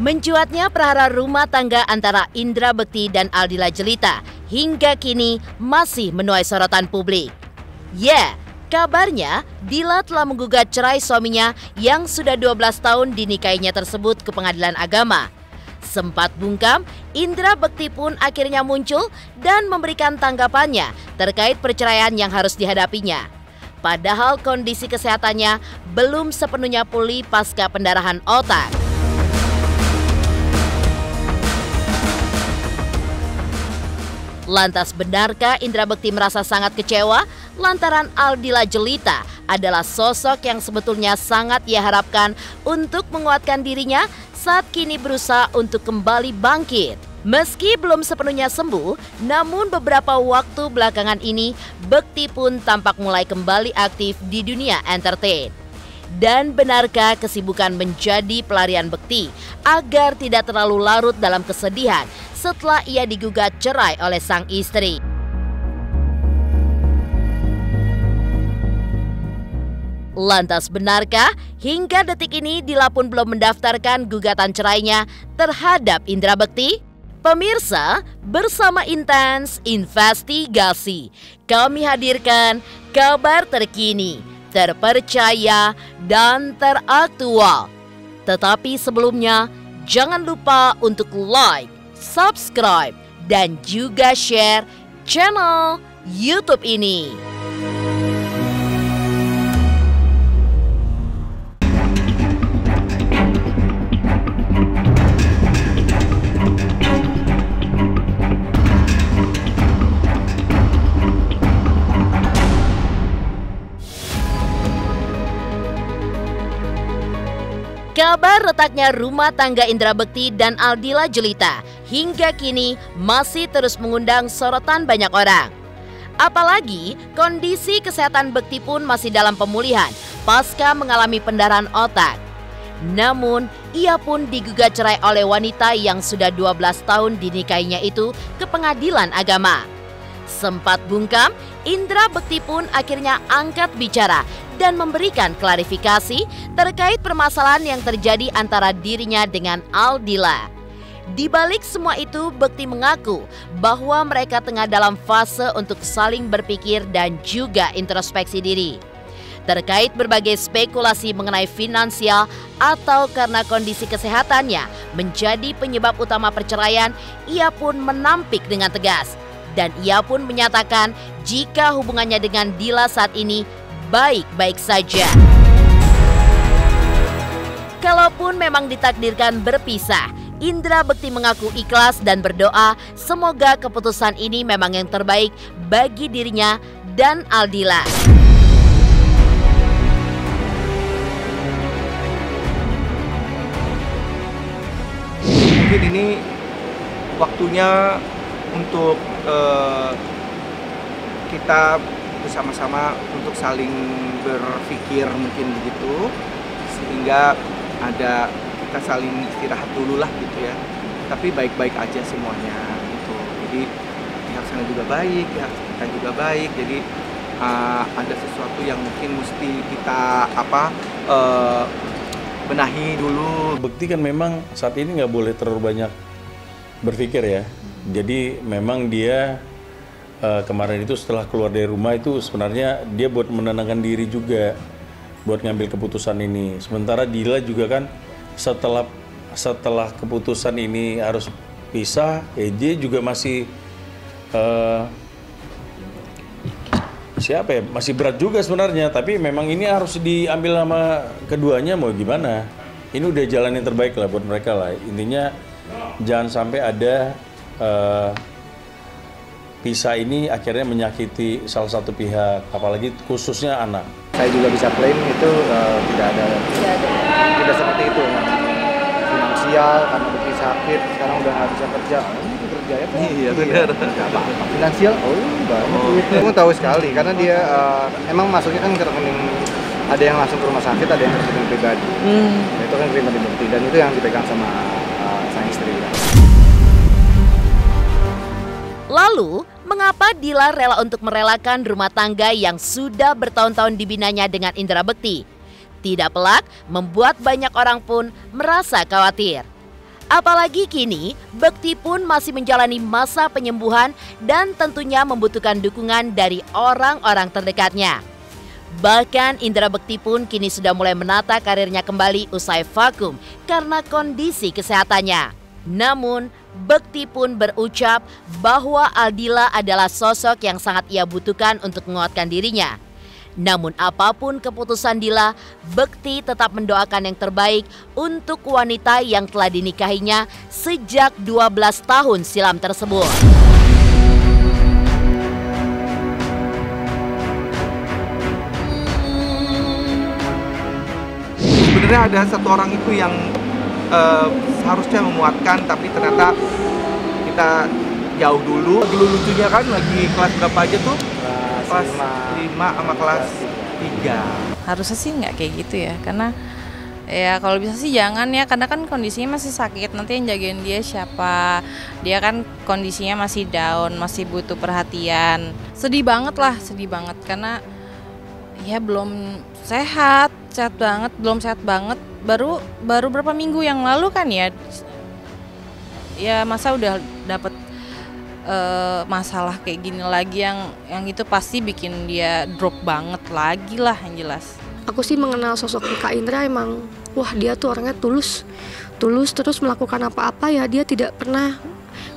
Mencuatnya perhara rumah tangga antara Indra Bekti dan Aldila Jelita hingga kini masih menuai sorotan publik. Kabarnya Dila telah menggugat cerai suaminya yang sudah 12 tahun dinikahinya tersebut ke Pengadilan Agama. Sempat bungkam, Indra Bekti pun akhirnya muncul dan memberikan tanggapannya terkait perceraian yang harus dihadapinya. Padahal kondisi kesehatannya belum sepenuhnya pulih pasca pendarahan otak. Lantas benarkah Indra Bekti merasa sangat kecewa lantaran Aldila Jelita adalah sosok yang sebetulnya sangat ia harapkan untuk menguatkan dirinya saat kini berusaha untuk kembali bangkit. Meski belum sepenuhnya sembuh, namun beberapa waktu belakangan ini Bekti pun tampak mulai kembali aktif di dunia entertain. Dan benarkah kesibukan menjadi pelarian Bekti agar tidak terlalu larut dalam kesedihan setelah ia digugat cerai oleh sang istri? Lantas benarkah hingga detik ini Dila pun belum mendaftarkan gugatan cerainya terhadap Indra Bekti? Pemirsa, bersama Intens Investigasi, kami hadirkan kabar terkini, terpercaya, dan teraktual. Tetapi sebelumnya, jangan lupa untuk like, subscribe, dan juga share channel YouTube ini. Kabar retaknya rumah tangga Indra Bekti dan Aldila Jelita hingga kini masih terus mengundang sorotan banyak orang. Apalagi kondisi kesehatan Bekti pun masih dalam pemulihan pasca mengalami pendarahan otak. Namun ia pun digugat cerai oleh wanita yang sudah 12 tahun dinikahinya itu ke Pengadilan Agama. Sempat bungkam, Indra Bekti pun akhirnya angkat bicara dan memberikan klarifikasi terkait permasalahan yang terjadi antara dirinya dengan Aldila. Di balik semua itu, Bekti mengaku bahwa mereka tengah dalam fase untuk saling berpikir dan juga introspeksi diri. Terkait berbagai spekulasi mengenai finansial atau karena kondisi kesehatannya menjadi penyebab utama perceraian, ia pun menampik dengan tegas. Dan ia pun menyatakan jika hubungannya dengan Dila saat ini baik-baik saja. Kalaupun memang ditakdirkan berpisah, Indra Bekti mengaku ikhlas dan berdoa semoga keputusan ini memang yang terbaik bagi dirinya dan Aldila. Mungkin ini waktunya untuk kita bersama-sama untuk saling berpikir mungkin begitu, sehingga ada kita saling istirahat dulu lah gitu ya, tapi baik-baik aja semuanya gitu. Jadi pihak sana juga baik, pihak kita juga baik, jadi ada sesuatu yang mungkin mesti kita benahi dulu. Bekti kan memang saat ini nggak boleh terlalu banyak berpikir ya. Jadi memang dia kemarin itu setelah keluar dari rumah itu sebenarnya dia buat menenangkan diri juga buat ngambil keputusan ini. Sementara Dila juga kan setelah keputusan ini harus pisah, dia juga masih masih berat juga sebenarnya. Tapi memang ini harus diambil sama keduanya, mau gimana? Ini udah jalan yang terbaik lah buat mereka lah. Intinya jangan sampai ada pisah ini akhirnya menyakiti salah satu pihak, apalagi khususnya anak. Saya juga bisa klaim itu tidak seperti itu. Finansial karena Bekti sakit, sekarang udah nggak bisa kerja. Kerja ya? Iya benar. Finansial, kamu tahu sekali karena dia emang masuknya kan ke rekening, ada yang langsung ke rumah sakit, ada yang ke rekening pribadi. Nah, itu kan pribadi Bekti dan itu yang dipegang sama sang istri. Lalu, mengapa Dila rela untuk merelakan rumah tangga yang sudah bertahun-tahun dibinanya dengan Indra Bekti? Tidak pelak membuat banyak orang pun merasa khawatir. Apalagi kini, Bekti pun masih menjalani masa penyembuhan dan tentunya membutuhkan dukungan dari orang-orang terdekatnya. Bahkan Indra Bekti pun kini sudah mulai menata karirnya kembali usai vakum karena kondisi kesehatannya. Namun, Bekti pun berucap bahwa Aldila adalah sosok yang sangat ia butuhkan untuk menguatkan dirinya. Namun apapun keputusan Dila, Bekti tetap mendoakan yang terbaik untuk wanita yang telah dinikahinya sejak 12 tahun silam tersebut. Sebenarnya ada satu orang itu yang seharusnya memuatkan, tapi ternyata kita jauh dulu. Dulu lucunya kan lagi kelas berapa aja tuh? Kelas 5 sama kelas 3. Harusnya sih nggak kayak gitu ya, karena ya kalau bisa sih jangan ya, karena kan kondisinya masih sakit, nanti yang jagain dia siapa? Dia kan kondisinya masih down, masih butuh perhatian. Sedih banget karena ya belum sehat banget, belum sehat banget. Baru berapa minggu yang lalu kan ya masa udah dapet masalah kayak gini lagi yang itu pasti bikin dia drop banget lagi lah yang jelas. Aku sih mengenal sosok Kak Indra, emang wah dia tuh orangnya tulus terus melakukan apa-apa ya, dia tidak pernah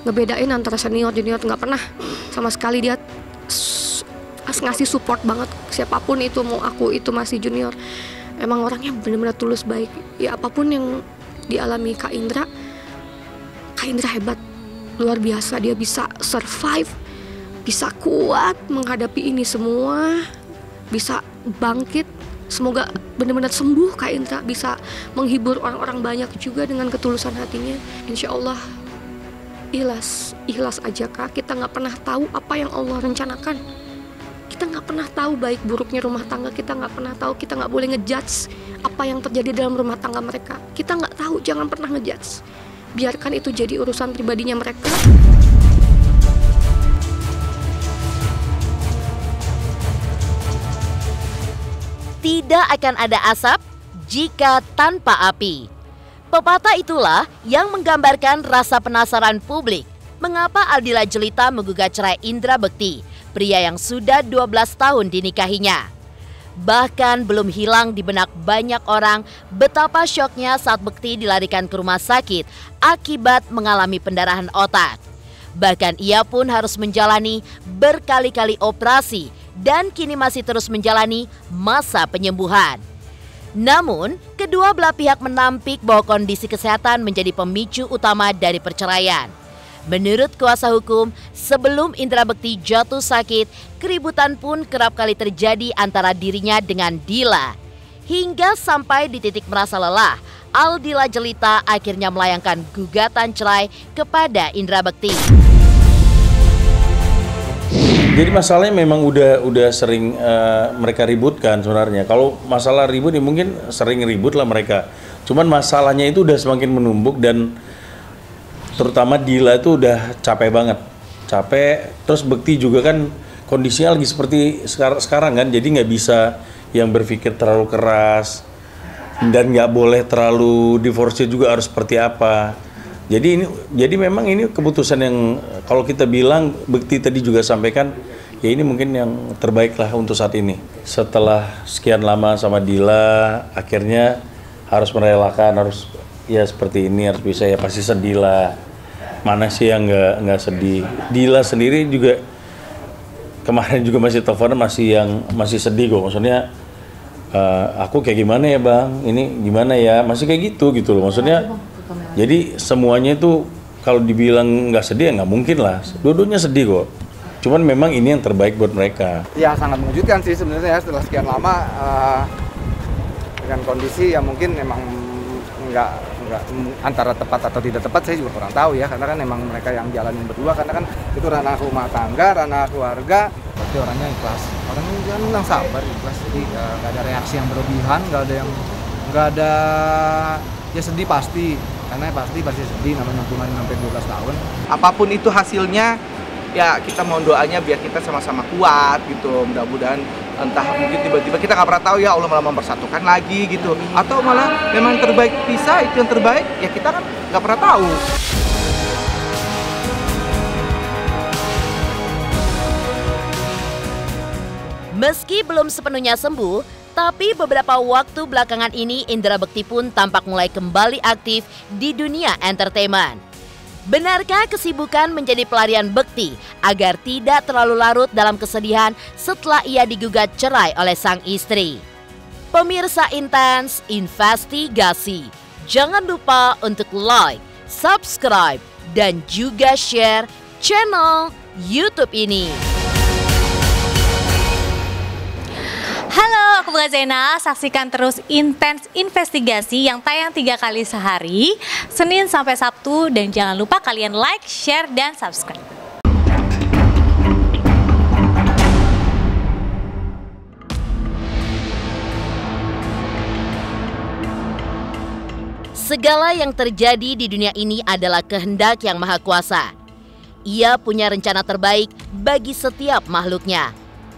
ngebedain antara senior junior, nggak pernah sama sekali. Dia ngasih support banget siapapun itu, mau aku itu masih junior. Emang orangnya benar-benar tulus baik. Ya apapun yang dialami Kak Indra hebat. Luar biasa, dia bisa survive, bisa kuat menghadapi ini semua, bisa bangkit. Semoga benar-benar sembuh Kak Indra, bisa menghibur orang-orang banyak juga dengan ketulusan hatinya. Insya Allah ikhlas aja Kak. Kita nggak pernah tahu apa yang Allah rencanakan. Kita nggak pernah tahu baik buruknya rumah tangga, kita nggak pernah tahu. Kita nggak boleh ngejudge apa yang terjadi dalam rumah tangga mereka. Kita nggak tahu, jangan pernah ngejudge. Biarkan itu jadi urusan pribadinya mereka. Tidak akan ada asap jika tanpa api. Pepatah itulah yang menggambarkan rasa penasaran publik mengapa Aldila Jelita menggugat cerai Indra Bekti, pria yang sudah 12 tahun dinikahinya. Bahkan belum hilang di benak banyak orang betapa syoknya saat Bekti dilarikan ke rumah sakit akibat mengalami pendarahan otak. Bahkan ia pun harus menjalani berkali-kali operasi dan kini masih terus menjalani masa penyembuhan. Namun, kedua belah pihak menampik bahwa kondisi kesehatan menjadi pemicu utama dari perceraian. Menurut kuasa hukum, sebelum Indra Bekti jatuh sakit, keributan pun kerap kali terjadi antara dirinya dengan Dila. Hingga sampai di titik merasa lelah, Aldila Jelita akhirnya melayangkan gugatan cerai kepada Indra Bekti. Jadi masalahnya memang udah sering mereka ributkan sebenarnya. Kalau masalah ribut ya mungkin sering ribut lah mereka. Cuman masalahnya itu udah semakin menumpuk dan terutama Dila itu udah capek banget. Terus Bekti juga kan kondisinya lagi seperti sekarang kan, jadi nggak bisa yang berpikir terlalu keras dan nggak boleh terlalu diforsir juga harus seperti apa. Jadi memang ini keputusan yang kalau kita bilang Bekti tadi juga sampaikan ya ini mungkin yang terbaik lah untuk saat ini. Setelah sekian lama sama Dila, akhirnya harus merelakan, harus ya seperti ini, harus bisa ya pasti sedih lah. Mana sih yang nggak sedih? Dila sendiri juga kemarin juga masih teleponan masih sedih kok. Maksudnya aku kayak gimana ya bang? Ini gimana ya? Masih kayak gitu loh. Maksudnya jadi semuanya itu kalau dibilang nggak sedih ya nggak mungkin lah. Dua-duanya sedih kok. Cuman memang ini yang terbaik buat mereka. Ya sangat mengejutkan sih sebenarnya setelah sekian lama dengan kondisi yang mungkin memang nggak antara tepat atau tidak tepat saya juga kurang tahu ya, karena kan memang mereka yang jalanin berdua, karena kan itu ranah rumah tangga, ranah keluarga. Tapi orangnya ikhlas, orangnya jangan bilang sabar, ikhlas, jadi nggak ada reaksi yang berlebihan, nggak ada ya sedih pasti, karena pasti sedih namanya hubungan sampai 12 tahun. Apapun itu hasilnya, ya kita mohon doanya biar kita sama-sama kuat gitu, mudah-mudahan entah mungkin tiba-tiba kita nggak pernah tahu ya, Allah malah mempersatukan lagi gitu, atau malah memang terbaik pisah, itu yang terbaik ya, kita kan nggak pernah tahu. Meski belum sepenuhnya sembuh, tapi beberapa waktu belakangan ini Indra Bekti pun tampak mulai kembali aktif di dunia entertainment. Benarkah kesibukan menjadi pelarian Bekti agar tidak terlalu larut dalam kesedihan setelah ia digugat cerai oleh sang istri? Pemirsa Intens Investigasi, jangan lupa untuk like, subscribe, dan juga share channel YouTube ini. Halo, aku Bunga Zainal. Saksikan terus Intens Investigasi yang tayang 3 kali sehari, Senin sampai Sabtu, dan jangan lupa kalian like, share, dan subscribe. Segala yang terjadi di dunia ini adalah kehendak Yang Maha Kuasa. Ia punya rencana terbaik bagi setiap makhluknya.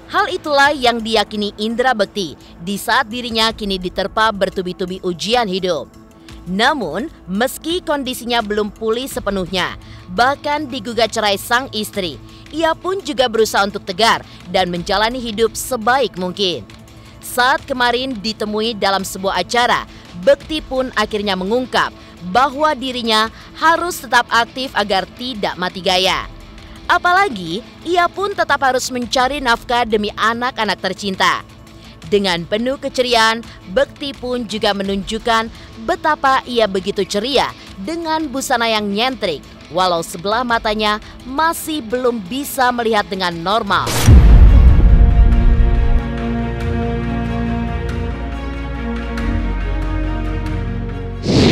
Hal itulah yang diyakini Indra Bekti di saat dirinya kini diterpa bertubi-tubi ujian hidup. Namun, meski kondisinya belum pulih sepenuhnya, bahkan digugat cerai sang istri, ia pun juga berusaha untuk tegar dan menjalani hidup sebaik mungkin. Saat kemarin ditemui dalam sebuah acara, Bekti pun akhirnya mengungkap bahwa dirinya harus tetap aktif agar tidak mati gaya. Apalagi, ia pun tetap harus mencari nafkah demi anak-anak tercinta. Dengan penuh keceriaan, Bekti pun juga menunjukkan betapa ia begitu ceria dengan busana yang nyentrik, walau sebelah matanya masih belum bisa melihat dengan normal.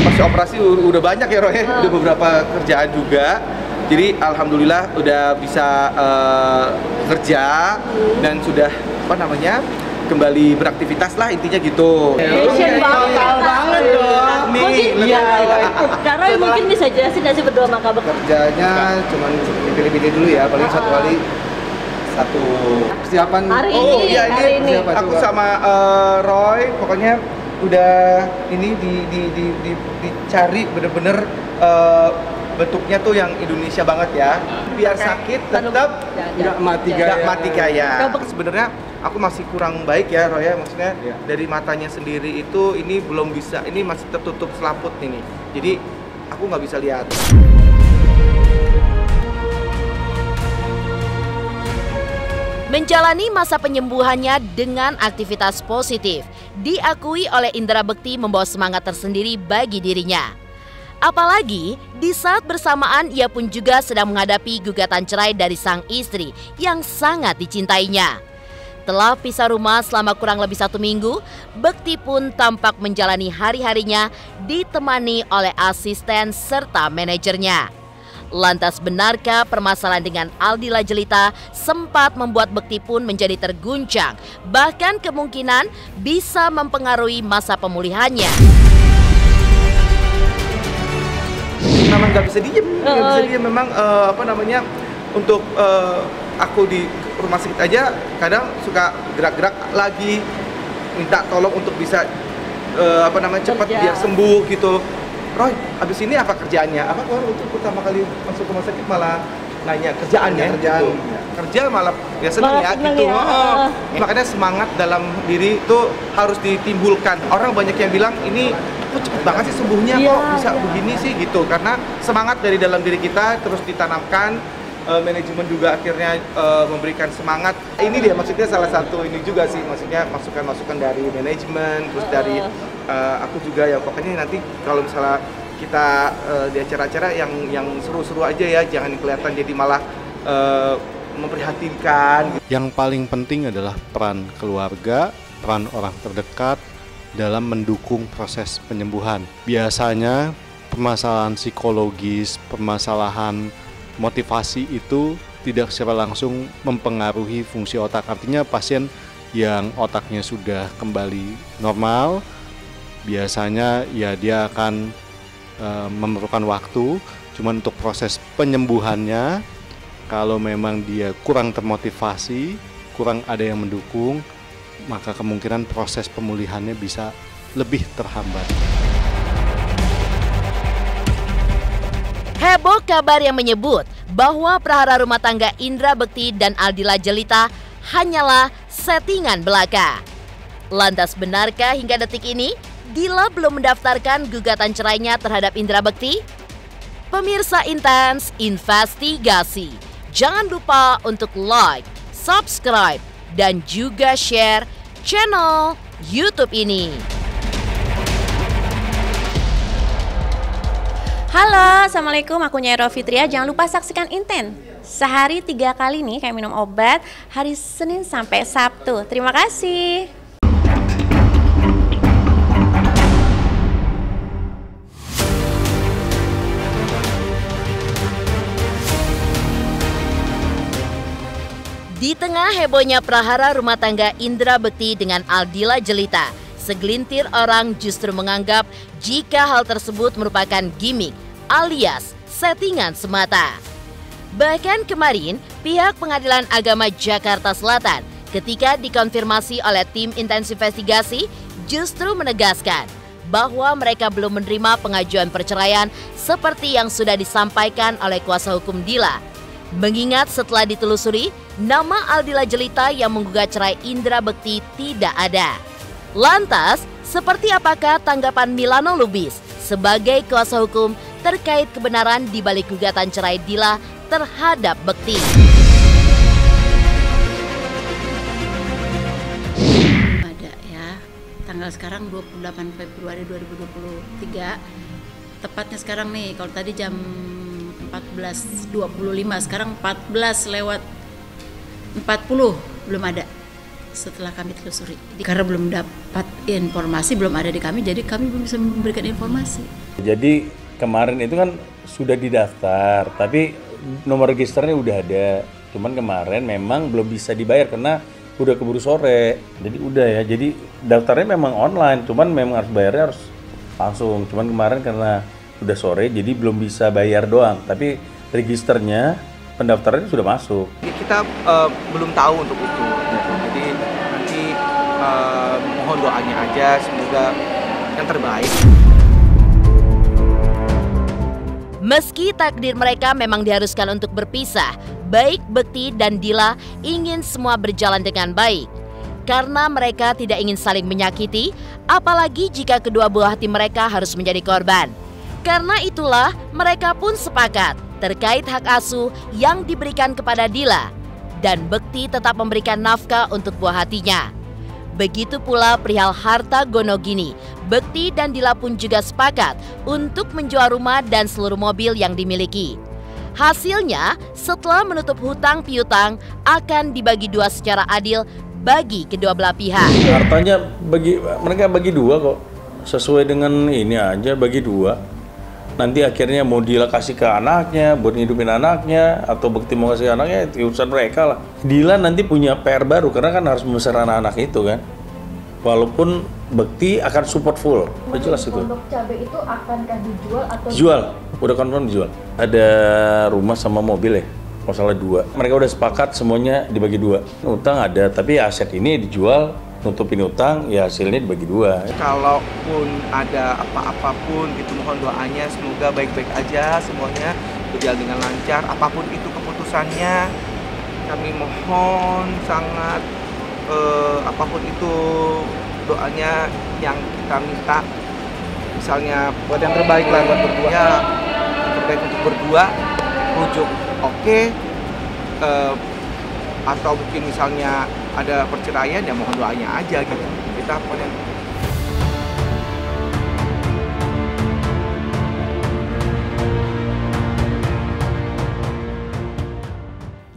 Masih operasi udah banyak ya Roy, udah beberapa kerjaan juga. Jadi alhamdulillah udah bisa kerja dan sudah kembali beraktivitas lah, intinya gitu. Banget dong. Karena mungkin bisa jelasin nggak sih berdua sama Kak? Kerjanya cuman dipilih-pilih dulu ya, paling satu kali satu persiapan. Hari ini. Aku sama Roy pokoknya udah ini dicari bener-bener bentuknya tuh yang Indonesia banget ya, biar sakit tetap nggak mati gaya. Sebenarnya aku masih kurang baik ya Roy, maksudnya dari matanya sendiri itu ini belum bisa, ini masih tertutup selaput ini, jadi aku nggak bisa lihat. Menjalani masa penyembuhannya dengan aktivitas positif, diakui oleh Indra Bekti membawa semangat tersendiri bagi dirinya. Apalagi di saat bersamaan ia pun juga sedang menghadapi gugatan cerai dari sang istri yang sangat dicintainya. Telah pisah rumah selama kurang lebih 1 minggu, Bekti pun tampak menjalani hari-harinya ditemani oleh asisten serta manajernya. Lantas benarkah permasalahan dengan Aldila Jelita sempat membuat Bekti pun menjadi terguncang, bahkan kemungkinan bisa mempengaruhi masa pemulihannya? Memang nggak bisa diem, memang untuk aku di rumah sakit aja kadang suka gerak-gerak lagi, minta tolong untuk bisa cepat biar sembuh gitu. Roy, abis ini apa kerjaannya? Apa kalau untuk pertama kali masuk rumah sakit malah nanya kerjaannya? Gitu. Kerja malah ya seneng ya gitu. Makanya semangat dalam diri itu harus ditimbulkan. Orang banyak yang bilang ini kok cepet banget sih sembuhnya, kok bisa begini sih gitu. Karena semangat dari dalam diri kita terus ditanamkan, manajemen juga akhirnya memberikan semangat. Ini dia maksudnya salah satu ini juga sih, maksudnya masukan-masukan dari manajemen, terus dari aku juga ya, pokoknya nanti kalau misalnya kita di acara-acara yang seru-seru aja ya, jangan kelihatan jadi malah memprihatinkan. Yang paling penting adalah peran keluarga, peran orang terdekat dalam mendukung proses penyembuhan. Biasanya permasalahan psikologis, permasalahan motivasi itu tidak secara langsung mempengaruhi fungsi otak. Artinya pasien yang otaknya sudah kembali normal, biasanya ya dia akan memerlukan waktu. Cuman untuk proses penyembuhannya, kalau memang dia kurang termotivasi, kurang ada yang mendukung, maka kemungkinan proses pemulihannya bisa lebih terhambat. Heboh kabar yang menyebut bahwa prahara rumah tangga Indra Bekti dan Aldila Jelita hanyalah settingan belaka. Lantas benarkah hingga detik ini Dila belum mendaftarkan gugatan cerainya terhadap Indra Bekti? Pemirsa Intens Investigasi, jangan lupa untuk like, subscribe, dan juga share channel YouTube ini. Halo, Assalamualaikum, aku Nyai Fitria. Jangan lupa saksikan Inten. Sehari 3 kali nih kayak minum obat, hari Senin sampai Sabtu. Terima kasih. Di tengah hebohnya prahara rumah tangga Indra Bekti dengan Aldila Jelita, segelintir orang justru menganggap jika hal tersebut merupakan gimmick alias settingan semata. Bahkan kemarin, pihak Pengadilan Agama Jakarta Selatan ketika dikonfirmasi oleh tim Intens Investigasi justru menegaskan bahwa mereka belum menerima pengajuan perceraian seperti yang sudah disampaikan oleh kuasa hukum Dila. Mengingat setelah ditelusuri, nama Aldila Jelita yang menggugat cerai Indra Bekti tidak ada. Lantas, seperti apakah tanggapan Milano Lubis sebagai kuasa hukum terkait kebenaran di balik gugatan cerai Dila terhadap Bekti? Ada ya, tanggal sekarang 28 Februari 2023, tepatnya sekarang nih, kalau tadi jam 14.25, sekarang 14:40, belum ada. Setelah kami telusuri, karena belum dapat informasi, belum ada di kami, jadi kami belum bisa memberikan informasi. Jadi kemarin itu kan sudah didaftar, tapi nomor registernya udah ada. Cuman kemarin memang belum bisa dibayar karena udah keburu sore. Jadi udah ya, jadi daftarnya memang online, cuman memang harus bayarnya harus langsung. Cuman kemarin karena udah sore, jadi belum bisa bayar doang. Tapi registernya, pendaftarannya sudah masuk. Kita belum tahu untuk itu. Jadi nanti mohon doanya aja, semoga yang terbaik. Meski takdir mereka memang diharuskan untuk berpisah, baik Bekti dan Dila ingin semua berjalan dengan baik. Karena mereka tidak ingin saling menyakiti, apalagi jika kedua buah hati mereka harus menjadi korban. Karena itulah mereka pun sepakat terkait hak asuh yang diberikan kepada Dila. Dan Bekti tetap memberikan nafkah untuk buah hatinya. Begitu pula perihal harta gonogini, Bekti dan Dila pun juga sepakat untuk menjual rumah dan seluruh mobil yang dimiliki. Hasilnya, setelah menutup hutang piutang, akan dibagi dua secara adil bagi kedua belah pihak. Hartanya mereka bagi dua kok, sesuai dengan ini aja, bagi dua. Nanti akhirnya mau Dila kasih ke anaknya, buat ngidupin anaknya, atau Bekti mau kasih ke anaknya, itu urusan mereka lah. Dila nanti punya PR baru, karena kan harus membesar anak-anak itu kan. Walaupun Bekti akan support full, udah jelas itu. Untuk cabai itu akankah dijual atau? Dijual, udah confirm dijual. Ada rumah sama mobil ya, masalah dua. Mereka udah sepakat semuanya dibagi dua. Utang ada, tapi aset ini dijual, nutupin utang, ya hasilnya dibagi dua. Kalaupun ada apa-apapun gitu, mohon doanya semoga baik-baik aja semuanya, berjalan dengan lancar. Apapun itu keputusannya, kami mohon sangat apapun itu doanya yang kita minta. Misalnya buat yang terbaik lah buat berdua. Ya, yang terbaik untuk berdua, rujuk oke. Atau mungkin misalnya ada perceraian, ya mohon doanya aja gitu. Kita pokoknya.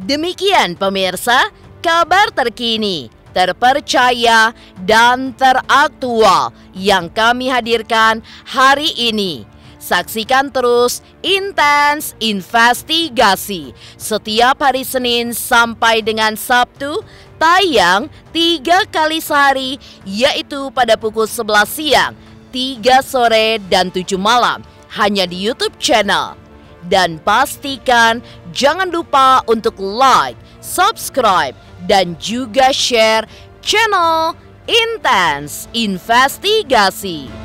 Demikian pemirsa, kabar terkini, terpercaya, dan teraktual yang kami hadirkan hari ini. Saksikan terus Intens Investigasi setiap hari Senin sampai dengan Sabtu, tayang 3 kali sehari, yaitu pada pukul 11 siang, 3 sore, dan 7 malam, hanya di YouTube channel. Dan pastikan jangan lupa untuk like, subscribe, dan juga share channel Intens Investigasi.